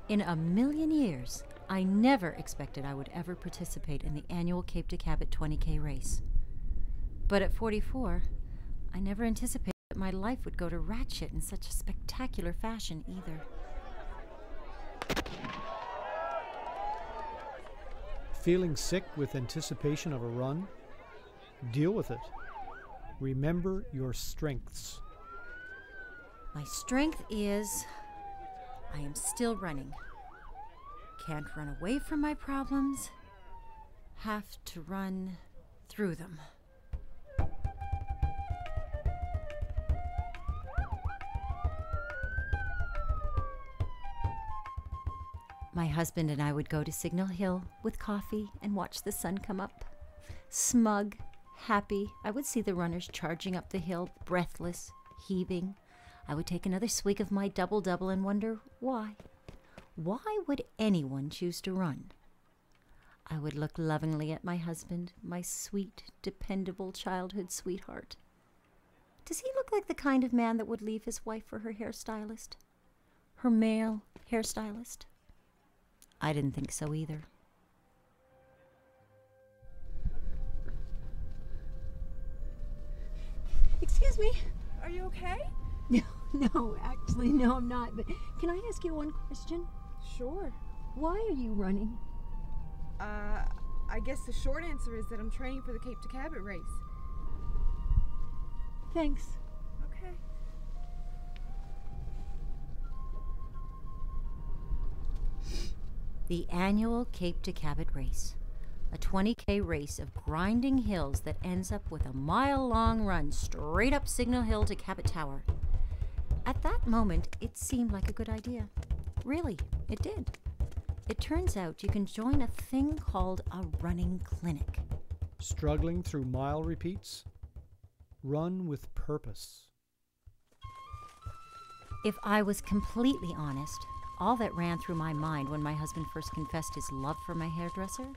In a million years, I never expected I would ever participate in the annual Cape To Cabot 20K race. But at 44, I never anticipated that my life would go to rat shit in such a spectacular fashion either. Feeling sick with anticipation of a run? Deal with it. Remember your strengths. My strength is I am still running. Can't run away from my problems. Have to run through them. My husband and I would go to Signal Hill with coffee and watch the sun come up. Smug, happy, I would see the runners charging up the hill, breathless, heaving. I would take another swig of my double-double and wonder why. Why would anyone choose to run? I would look lovingly at my husband, my sweet, dependable childhood sweetheart. Does he look like the kind of man that would leave his wife for her hairstylist? Her male hairstylist? I didn't think so either. Excuse me. Are you okay? No, actually, no, I'm not. But can I ask you one question? Sure. Why are you running? I guess the short answer is that I'm training for the Cape To Cabot race. Thanks. Okay. The annual Cape To Cabot race. A 20K race of grinding hills that ends up with a mile-long run straight up Signal Hill to Cabot Tower. At that moment, it seemed like a good idea. Really, it did. It turns out you can join a thing called a running clinic. Struggling through mile repeats? Run with purpose. If I was completely honest, all that ran through my mind when my husband first confessed his love for my hairdresser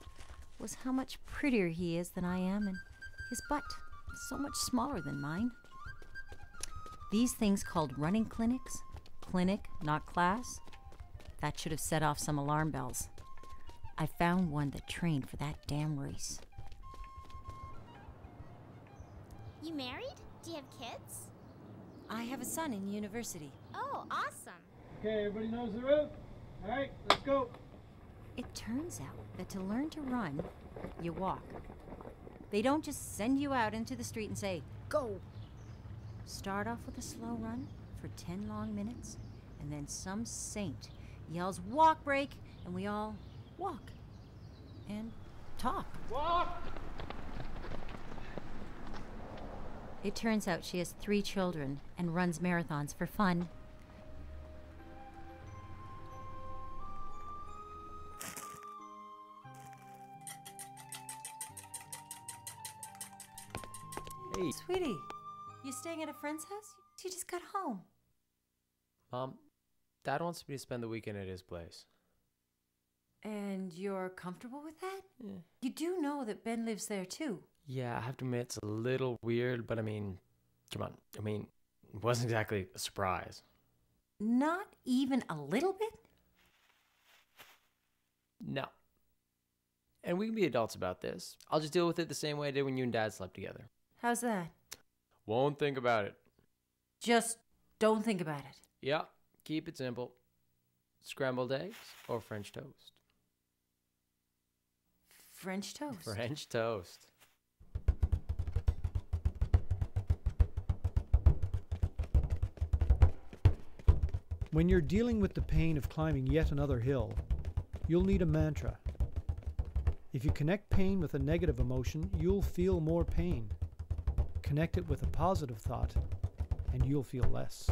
was how much prettier he is than I am, and his butt is so much smaller than mine. These things called running clinics, clinic, not class, that should have set off some alarm bells. I found one that trained for that damn race. You married? Do you have kids? I have a son in university. Oh, awesome. Okay, everybody knows the route? All right, let's go. It turns out that to learn to run, you walk. They don't just send you out into the street and say, go. Start off with a slow run for 10 long minutes, and then some saint yells walk break, and we all walk and talk. Walk! It turns out she has 3 children and runs marathons for fun. Hey. Sweetie, you staying at a friend's house? You just got home. Mom, Dad wants me to spend the weekend at his place. And you're comfortable with that? Yeah. You do know that Ben lives there too. Yeah, I have to admit it's a little weird, but I mean, come on. I mean, it wasn't exactly a surprise. Not even a little bit? No. And we can be adults about this. I'll just deal with it the same way I did when you and Dad slept together. How's that? Won't think about it. Just don't think about it. Yeah, keep it simple. Scrambled eggs or French toast? French toast. French toast. When you're dealing with the pain of climbing yet another hill, you'll need a mantra. If you connect pain with a negative emotion, you'll feel more pain. Connect it with a positive thought, and you'll feel less.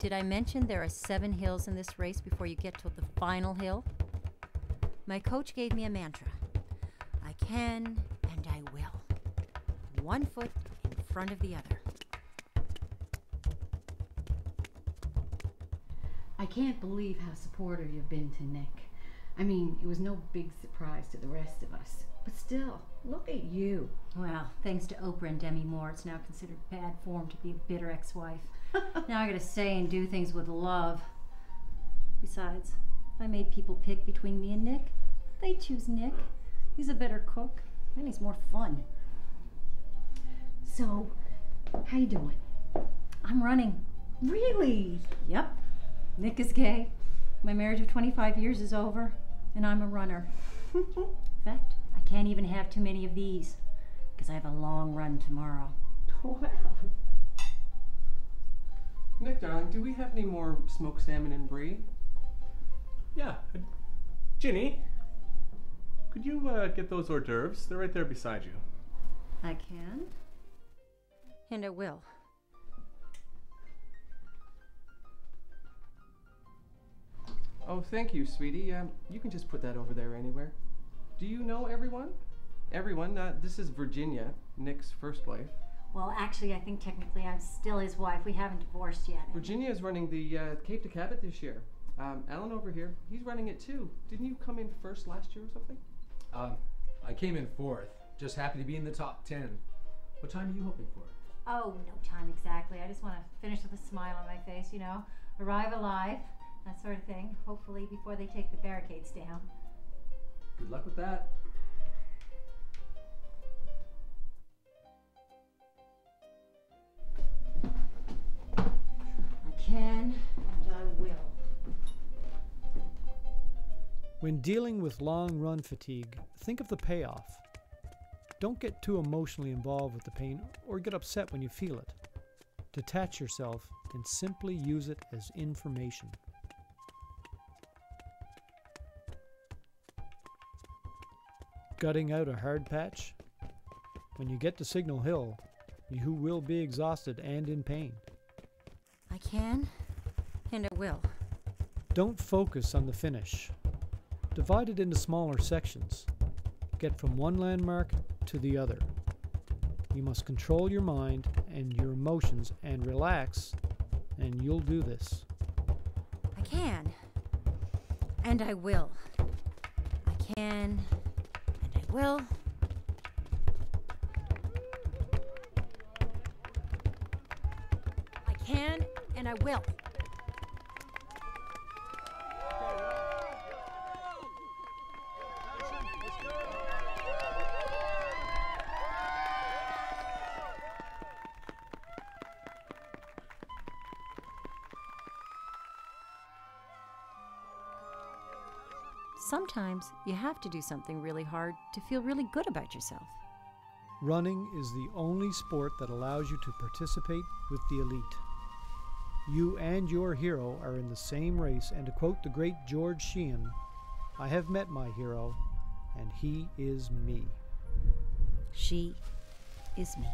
Did I mention there are 7 hills in this race before you get to the final hill? My coach gave me a mantra. I can and I will. One foot in front of the other. I can't believe how supportive you've been to Nick. I mean, it was no big surprise to the rest of us. But still, look at you. Well, thanks to Oprah and Demi Moore, it's now considered bad form to be a bitter ex-wife. Now I gotta say and do things with love. Besides, If I made people pick between me and Nick, they'd choose Nick. He's a better cook, and he's more fun. So, how you doing? I'm running. Really? Yep. Nick is gay. My marriage of 25 years is over, and I'm a runner. In fact, I can't even have too many of these, because I have a long run tomorrow. Wow. Nick, darling, do we have any more smoked salmon and brie? Yeah. Ginny, could you get those hors d'oeuvres? They're right there beside you. I can, and I will. Oh, thank you, sweetie. You can just put that over there anywhere. Do you know everyone? Everyone? This is Virginia, Nick's first wife. Well, actually, I think technically I'm still his wife. We haven't divorced yet. Virginia is running the Cape To Cabot this year. Alan over here, he's running it too. Didn't you come in first last year or something? I came in fourth. Just happy to be in the top 10. What time are you hoping for? Oh, no time exactly. I just want to finish with a smile on my face, you know. Arrive alive, that sort of thing. Hopefully before they take the barricades down. Good luck with that. I can, and I will. When dealing with long run fatigue, think of the payoff. Don't get too emotionally involved with the pain or get upset when you feel it. Detach yourself and simply use it as information. Gutting out a hard patch? When you get to Signal Hill, you will be exhausted and in pain. I can, and I will. Don't focus on the finish. Divide it into smaller sections. Get from one landmark to the other. You must control your mind and your emotions and relax, and you'll do this. I can, and I will. I can, and I will. I can, and I will. Sometimes you have to do something really hard to feel really good about yourself. Running is the only sport that allows you to participate with the elite. You and your hero are in the same race, and to quote the great George Sheehan, I have met my hero, and he is me. She is me.